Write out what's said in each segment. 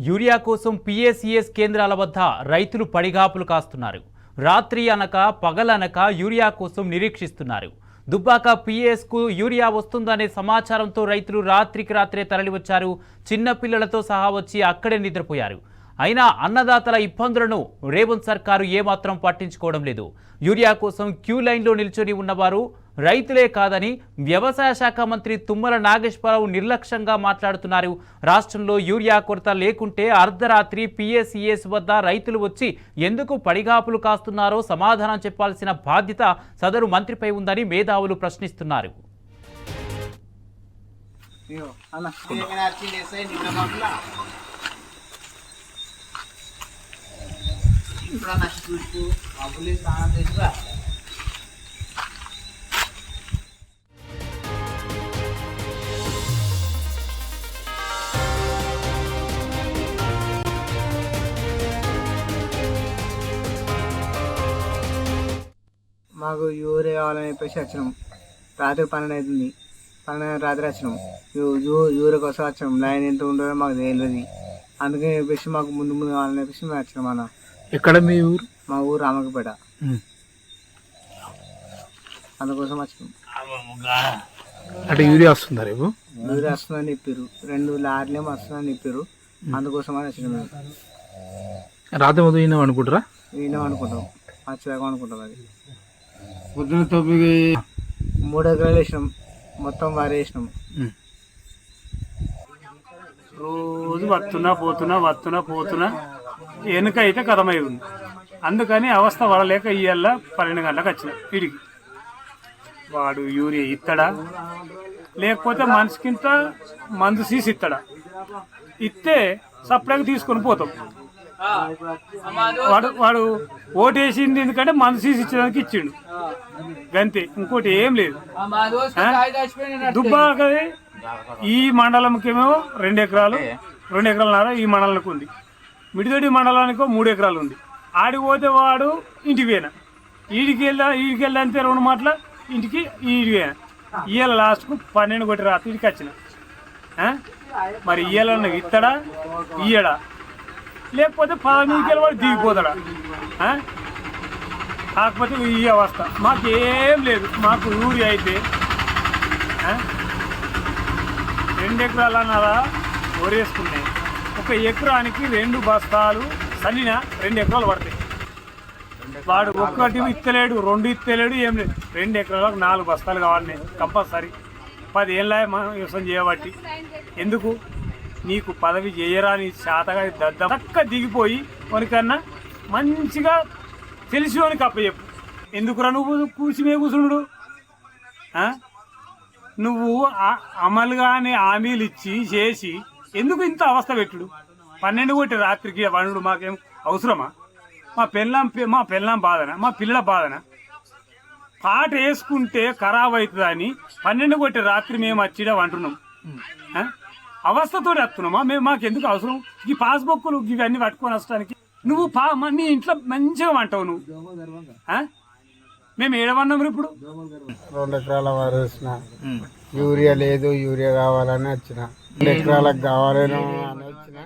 Urea కోసం PACS కేంద్రాల వద్ద రైతులు పడిగాపులు కాస్తున్నారు. రాత్రి అనక పగలనక యూరియా కోసం నిరీక్షిస్తున్నారు. దుబ్బాక పీఏఎస్కు యూరియా వస్తుందనే సమాచారంతో రైతులు రాత్రికి రాత్రే తరలివచ్చారు. చిన్న పిల్లలతో సహా వచ్చి అక్కడే నిద్రపోయారు. అయినా అన్నదాతల ఇబ్బందులను రేవంత్ సర్కారు ఏమాత్రం పట్టించుకోవడం లేదు. యూరియా కోసం క్యూ లైన్లో నిల్చొని ఉన్నవారు రైతులే కాదని వ్యవసాయ శాఖ మంత్రి తుమ్మల నాగేశ్వరరావు నిర్లక్ష్యంగా మాట్లాడుతున్నారు. రాష్ట్రంలో యూరియా కొరత లేకుంటే అర్ధరాత్రి పీఏసీఎస్ వద్ద రైతులు వచ్చి ఎందుకు పడిగాపులు కాస్తున్నారో సమాధానం చెప్పాల్సిన బాధ్యత సదరు మంత్రిపై ఉందని మేధావులు ప్రశ్నిస్తున్నారు. మాకు యూరియా కావాలని చెప్పేసి వచ్చినాం. రాత్రి 12 అవుతుంది. 12 రాత్రి వచ్చినాం. యూరియా కోసం వచ్చినాం. లైన్ ఎంత ఉంటుందో మాకు తెలియదు. అందుకని చెప్పేసి మాకు ముందు కావాలని చెప్పేసి మేము వచ్చినాం. అన్న ఎక్కడ మీ ఊరు? మా ఊరు రామకపేట. అందుకోసం వచ్చినాం. అంటే యూరియా వస్తుందా రేపు? యూరియా వస్తుందని చెప్పారు. 2 లారీలేమో వస్తుందని చెప్పారు. అందుకోసం అని వచ్చినాం. మేము రాత్రి మొదలు విన్నాం అనుకుంటారా? విన్నాం అనుకుంటాం. వచ్చేదాకా అనుకుంటాం. అది పొద్దున 3 ఎకరాలు వేసినాం. మొత్తం వరి వేసినాం. రోజు వస్తున్నా పోతున్నా వెనుక అయితే కథమై ఉంది. అందుకని అవస్థ పడలేక ఇయ్యాల 12 గంటలకు వచ్చిన వీడికి. వాడు యూరియా ఇస్తాడా లేకపోతే మనిషికింత మందు సీసి ఇస్తాడా? ఇస్తే సప్లైకి తీసుకొని పోతాం. వాడు ఓటేసింది ఎందుకంటే మందు సీసి ఇచ్చడానికి ఇచ్చిండు గంతే, ఇంకోటి ఏం లేదు. దుబ్బాక ఈ మండలంకేమో 2 ఎకరాలు 2 ఎకరాలన్నర ఈ మండలానికి ఉంది. మిడిదొడ్డి మండలానికో 3 ఎకరాలు ఉంది. ఆడికి పోతే వాడు ఇంటికి పోయినా, ఈడికి వెళ్ళంతే 2 మాటల ఇంటికి ఈడికి పోయినా. ఇయ్యాల లాస్ట్కు 12 కొట్టి రాత్రి ఇంటికి వచ్చిన. మరి ఇయ్యాల ఇస్తాడా ఇయ్యడా లేకపోతే 12 వాడు దిగిపోతాడా? కాకపోతే ఈ అవస్థ మాకేం లేదు. మాకు యూరియా అయితే 2 ఎకరాలన్నారా వరేసుకున్నాయి. 1 ఎకరానికి 2 బస్తాలు సన్నిన 2 ఎకరాలు పడతాయి. వాడు 1 ఇత్తలేడు, 2 ఇత్తలేడు, ఏం లేదు. 2 ఎకరాలకు 4 బస్తాలు కావాలి కంపల్సరీ. 10 ఏళ్ళ వ్యవసాయం చేయబట్టి ఎందుకు నీకు పదవి చేయరాని శాతగా చక్క దిగిపోయి కొనికన్నా మంచిగా తెలిసి వానికి అప్పచెప్పు. ఎందుకురా నువ్వు కూర్చునే కూర్చున్నాడు? నువ్వు అమలుగానే హామీలు ఇచ్చి చేసి ఎందుకు ఇంత అవస్థ పెట్టుడు? 12 కొట్టి రాత్రికి వండు మాకేం అవసరమా? మా పెళ్ళాం బాధన, మా పిల్లల బాధన. పాట వేసుకుంటే ఖరాబ్ అవుతుందని 12 కొట్టి రాత్రి మేము వచ్చిడా అంటున్నాం. అవస్థతో వస్తున్నామా మేము? మాకెందుకు అవసరం ఈ పాస్బుక్లు ఇవన్నీ పట్టుకొని వస్తానికి? నువ్వు నీ ఇంట్లో మంచిగా వంటావు నువ్వు. మేము ఏడవన్నాం ఇప్పుడు. 2 ఎకరాల వరి వేసిన. యూరియా లేదు, యూరియా కావాలని వచ్చిన. 2 ఎకరాలకు కావాలని వచ్చిన.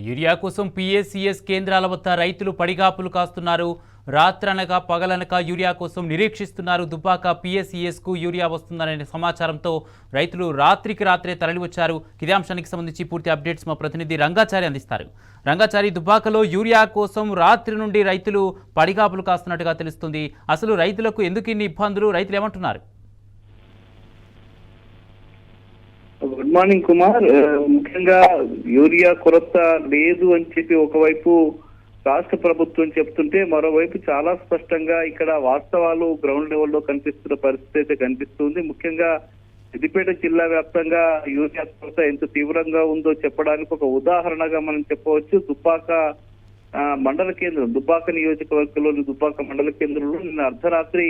యూరియా కోసం పీఏసీఎస్ కేంద్రాల వద్ద రైతులు పడిగాపులు కాస్తున్నారు. రాత్రనక పగలనక యూరియా కోసం నిరీక్షిస్తున్నారు. దుబ్బాక పీఏసీఎస్కు యూరియా వస్తుందనే సమాచారంతో రైతులు రాత్రికి రాత్రే తరలివచ్చారు. ఇదే అంశానికి సంబంధించి పూర్తి అప్డేట్స్ మా ప్రతినిధి రంగాచారి అందిస్తారు. రంగాచారి, దుబ్బాకలో యూరియా కోసం రాత్రి నుండి రైతులు పడిగాపులు కాస్తున్నట్టుగా తెలుస్తుంది. అసలు రైతులకు ఎందుకు ఇన్ని ఇబ్బందులు? రైతులు ఏమంటున్నారు? Good morning Kumar. ముఖ్యంగా యూరియా కొరత లేదు అని చెప్పి ఒకవైపు రాష్ట్ర ప్రభుత్వం చెప్తుంటే మరోవైపు చాలా స్పష్టంగా ఇక్కడ వాస్తవాలు గ్రౌండ్ లెవెల్లో కనిపిస్తున్న పరిస్థితి అయితే కనిపిస్తుంది. ముఖ్యంగా సిద్దిపేట జిల్లా వ్యాప్తంగా యూరియా కొరత ఎంత తీవ్రంగా ఉందో చెప్పడానికి ఒక ఉదాహరణగా మనం చెప్పవచ్చు. దుబ్బాక మండల కేంద్రం, దుబ్బాక నియోజకవర్గంలోని దుబ్బాక మండల కేంద్రంలో నిన్న అర్ధరాత్రి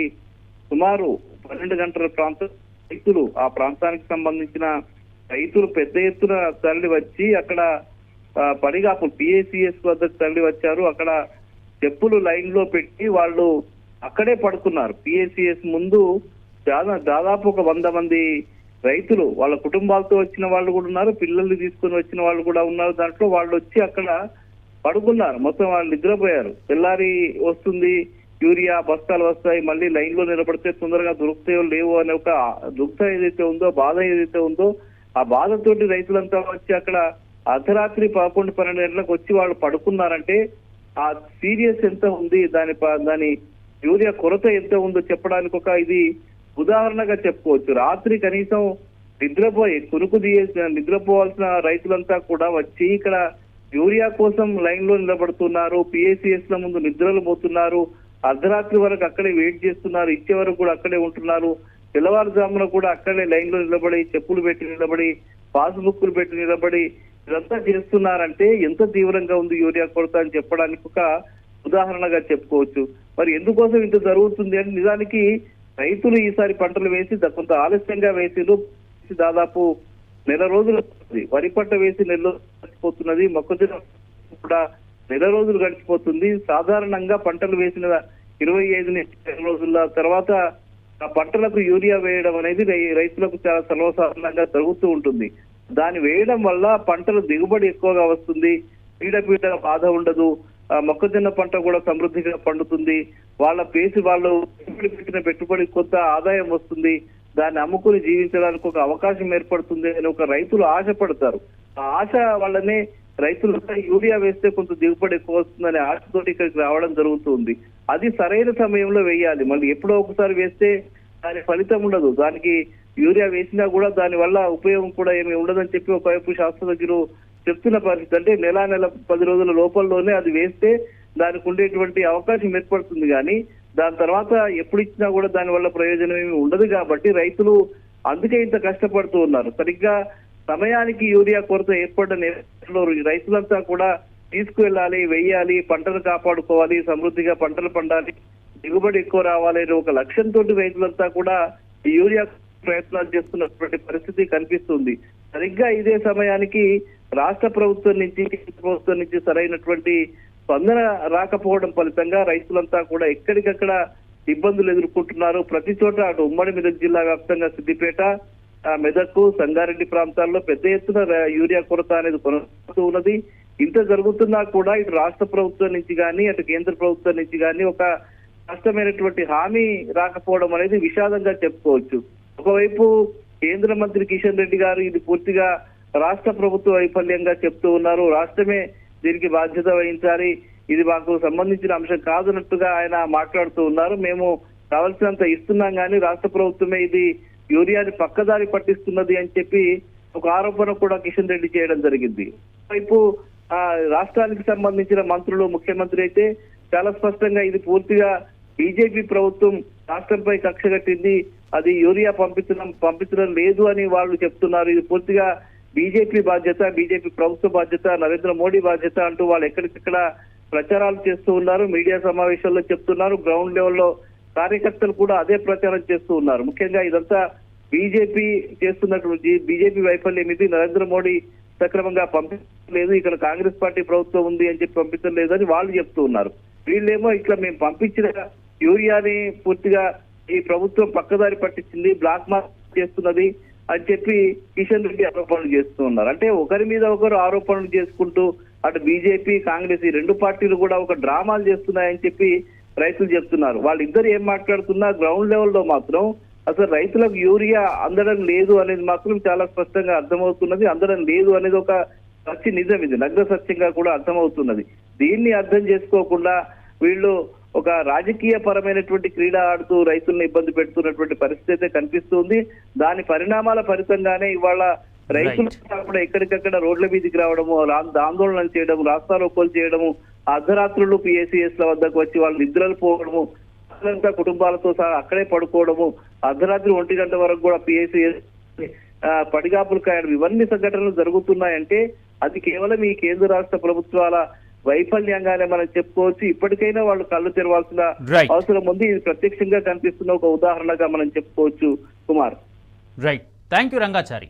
సుమారు 12 గంటల ప్రాంతం రైతులు ఆ ప్రాంతానికి సంబంధించిన రైతులు పెద్ద ఎత్తున తరలి వచ్చి అక్కడ పడిగాపులు పిఏసిఎస్ వద్దకు తరలి వచ్చారు. అక్కడ చెప్పులు లైన్ లో పెట్టి వాళ్ళు అక్కడే పడుకున్నారు. పిఏసిఎస్ ముందు దాదాపు ఒక 100 మంది రైతులు వాళ్ళ కుటుంబాలతో వచ్చిన వాళ్ళు కూడా ఉన్నారు, పిల్లల్ని తీసుకొని వచ్చిన వాళ్ళు కూడా ఉన్నారు. దాంట్లో వాళ్ళు వచ్చి అక్కడ పడుకున్నారు, మొత్తం వాళ్ళు నిద్రపోయారు. తెల్లారి వస్తుంది, యూరియా బస్తాలు వస్తాయి, మళ్ళీ లైన్ లో నిలబడితే తొందరగా దొరుకుతాయో లేవో అనే ఒక దుఃఖం ఏదైతే ఉందో, బాధ ఏదైతే ఉందో, ఆ బాధతోటి రైతులంతా వచ్చి అక్కడ అర్ధరాత్రి 11-12 గంటలకు వచ్చి వాళ్ళు పడుకున్నారంటే ఆ సీరియస్ ఎంత ఉంది, దాని యూరియా కొరత ఎంత ఉందో చెప్పడానికి ఒక ఇది ఉదాహరణగా చెప్పుకోవచ్చు. రాత్రి కనీసం నిద్రపోవాల్సిన రైతులంతా కూడా వచ్చి ఇక్కడ యూరియా కోసం లైన్ లో నిలబడుతున్నారు, పిఏసిఎస్ ల ముందు నిద్రలు పోతున్నారు, అర్ధరాత్రి వరకు అక్కడే వెయిట్ చేస్తున్నారు, ఇచ్చే వరకు కూడా అక్కడే ఉంటున్నారు. తెల్లవారుజామున కూడా అక్కడే లైన్ లో నిలబడి, చెప్పులు పెట్టి నిలబడి, పాస్బుక్లు పెట్టి నిలబడి ఇదంతా చేస్తున్నారంటే ఎంత తీవ్రంగా ఉంది యూరియా కొరత అని చెప్పడానికి ఒక ఉదాహరణగా చెప్పుకోవచ్చు. మరి ఎందుకోసం ఇంత జరుగుతుంది అంటే నిజానికి రైతులు ఈసారి పంటలు వేసి కొంత ఆలస్యంగా వేసిరు. దాదాపు 1 రోజులు వరి పంట వేసి 1 రోజులు గడిచిపోతున్నది, మొక్కజొన్న కూడా 1 రోజులు గడిచిపోతుంది. సాధారణంగా పంటలు వేసిన 25 రోజుల తర్వాత ఆ పంటలకు యూరియా వేయడం అనేది రైతులకు చాలా సర్వసాధారణంగా జరుగుతూ ఉంటుంది. దాన్ని వేయడం వల్ల పంటల దిగుబడి ఎక్కువగా వస్తుంది, పీడ బాధ ఉండదు, మొక్కజొన్న పంట కూడా సమృద్ధిగా పండుతుంది, వాళ్ళు పెట్టిన పెట్టుబడి కొంత ఆదాయం వస్తుంది, దాన్ని అమ్ముకుని జీవించడానికి ఒక అవకాశం ఏర్పడుతుంది అని ఒక రైతులు ఆశపడతారు. ఆ ఆశ వల్లనే రైతులంతా యూరియా వేస్తే కొంత దిగుబడి ఎక్కువ వస్తుందనే ఆశతోటి ఇక్కడికి రావడం జరుగుతుంది. అది సరైన సమయంలో వేయాలి. మళ్ళీ ఎప్పుడో ఒకసారి వేస్తే దాని ఫలితం ఉండదు. దానికి యూరియా వేసినా కూడా దాని వల్ల ఉపయోగం కూడా ఏమి ఉండదని చెప్పి ఒకవైపు శాస్త్రజ్ఞులు చెప్తున్న పరిస్థితి. అంటే నెల 10 రోజుల లోపలలోనే అది వేస్తే దానికి ఉండేటువంటి అవకాశం ఏర్పడుతుంది. కానీ దాని తర్వాత ఎప్పుడు ఇచ్చినా కూడా దాని వల్ల ప్రయోజనం ఏమి ఉండదు. కాబట్టి రైతులు అందుకే ఇంత కష్టపడుతూ ఉన్నారు. సరిగ్గా సమయానికి యూరియా కొరత ఏర్పడ్డ నేపథ్యంలో రైతులంతా కూడా తీసుకువెళ్ళాలి, వెయ్యాలి, పంటలు కాపాడుకోవాలి, సమృద్ధిగా పంటలు పండాలి, దిగుబడి ఎక్కువ రావాలి అనే ఒక లక్ష్యంతో రైతులంతా కూడా ఈ యూరియా ప్రయత్నాలు చేస్తున్నటువంటి పరిస్థితి కనిపిస్తుంది. సరిగ్గా ఇదే సమయానికి రాష్ట్ర ప్రభుత్వం నుంచి, కేంద్ర ప్రభుత్వం నుంచి సరైనటువంటి స్పందన రాకపోవడం ఫలితంగా రైతులంతా కూడా ఎక్కడికక్కడ ఇబ్బందులు ఎదుర్కొంటున్నారు. ప్రతి చోట అటు ఉమ్మడి మెదక్ జిల్లా వ్యాప్తంగా సిద్దిపేట, మెదక్, సంగారెడ్డి ప్రాంతాల్లో పెద్ద ఎత్తున యూరియా కొరత అనేది కొనసాగుతూ ఉన్నది. ఇంత జరుగుతున్నా కూడా ఇటు రాష్ట్ర ప్రభుత్వం నుంచి కానీ, అటు కేంద్ర ప్రభుత్వం నుంచి కానీ ఒక స్పష్టమైనటువంటి హామీ రాకపోవడం అనేది విషాదంగా చెప్పుకోవచ్చు. ఒకవైపు కేంద్ర మంత్రి కిషన్ రెడ్డి గారు ఇది పూర్తిగా రాష్ట్ర ప్రభుత్వ వైఫల్యంగా చెప్తూ ఉన్నారు. రాష్ట్రమే దీనికి బాధ్యత వహించాలి, ఇది మాకు సంబంధించిన అంశం కాదన్నట్టుగా ఆయన మాట్లాడుతూ ఉన్నారు. మేము కావలసినంత ఇస్తున్నాం కానీ రాష్ట్ర ప్రభుత్వమే ఇది యూరియాని పక్కదారి పట్టిస్తున్నది అని చెప్పి ఒక ఆరోపణ కూడా కిషన్ రెడ్డి చేయడం జరిగింది. వైపు రాష్ట్రానికి సంబంధించిన మంత్రులు, ముఖ్యమంత్రి అయితే చాలా స్పష్టంగా ఇది పూర్తిగా బీజేపీ ప్రభుత్వం రాష్ట్రంపై కక్ష కట్టింది, అది యూరియా పంపించడం లేదు అని వాళ్ళు చెప్తున్నారు. ఇది పూర్తిగా బీజేపీ బాధ్యత, బీజేపీ ప్రభుత్వ బాధ్యత, నరేంద్ర మోడీ బాధ్యత అంటూ వాళ్ళు ఎక్కడికక్కడ ప్రచారాలు చేస్తూ ఉన్నారు. మీడియా సమావేశాల్లో చెప్తున్నారు. గ్రౌండ్ లెవెల్లో కార్యకర్తలు కూడా అదే ప్రచారం చేస్తూ ఉన్నారు. ముఖ్యంగా ఇదంతా బీజేపీ చేస్తున్నటువంటి బీజేపీ వైఫల్యం ఇది. నరేంద్ర మోడీ సక్రమంగా పంపించలేదు, ఇక్కడ కాంగ్రెస్ పార్టీ ప్రభుత్వం ఉంది అని చెప్పి పంపించలేదు అని వాళ్ళు చెప్తూ ఉన్నారు. వీళ్ళేమో ఇట్లా మేము పంపించిన యూరియాని పూర్తిగా ఈ ప్రభుత్వం పక్కదారి పట్టించింది, బ్లాక్ మార్కెట్ చేస్తున్నది అని చెప్పి కిషన్ రెడ్డి ఆరోపణలు చేస్తూ ఉన్నారు. అంటే ఒకరి మీద ఒకరు ఆరోపణలు చేసుకుంటూ అటు బీజేపీ, కాంగ్రెస్ ఈ 2 పార్టీలు కూడా ఒక డ్రామాలు చేస్తున్నాయని చెప్పి రైతులు చెప్తున్నారు. వాళ్ళిద్దరు ఏం మాట్లాడుతున్నా గ్రౌండ్ లెవెల్లో మాత్రం అసలు రైతులకు యూరియా అందడం లేదు అనేది మాత్రం చాలా స్పష్టంగా అర్థమవుతున్నది. అందడం లేదు అనేది ఒక నిజం, ఇది నగ్న సత్యంగా కూడా అర్థమవుతున్నది. దీన్ని అర్థం చేసుకోకుండా వీళ్ళు ఒక రాజకీయ పరమైనటువంటి క్రీడ ఆడుతూ రైతులను ఇబ్బంది పెడుతున్నటువంటి పరిస్థితి అయితే కనిపిస్తుంది. దాని పరిణామాల ఫలితంగానే ఇవాళ రైతులు కూడా ఎక్కడికక్కడ రోడ్ల మీదకి రావడము, ఆందోళనలు చేయడము, రాస్తారోకోలు చేయడము, అర్ధరాత్రులు పిఏసిఎస్ ల వద్దకు వచ్చి వాళ్ళు నిద్రలు పోవడము, అసలంతా కుటుంబాలతో సహా అక్కడే పడుకోవడము, అర్ధరాత్రి 1 గంట వరకు కూడా పిఏసిఎస్ పడిగాపులు కాయడం, ఇవన్నీ సంఘటనలు జరుగుతున్నాయంటే అది కేవలం ఈ కేంద్ర రాష్ట్ర ప్రభుత్వాల వైఫల్యంగానే మనం చెప్పుకోవచ్చు. ఇప్పటికైనా వాళ్ళు కళ్ళు తెరవాల్సిన అవసరం ఉంది. ఇది ప్రత్యక్షంగా కనిపిస్తున్న ఒక ఉదాహరణగా మనం చెప్పుకోవచ్చు Kumar. Right, thank you Rangachari.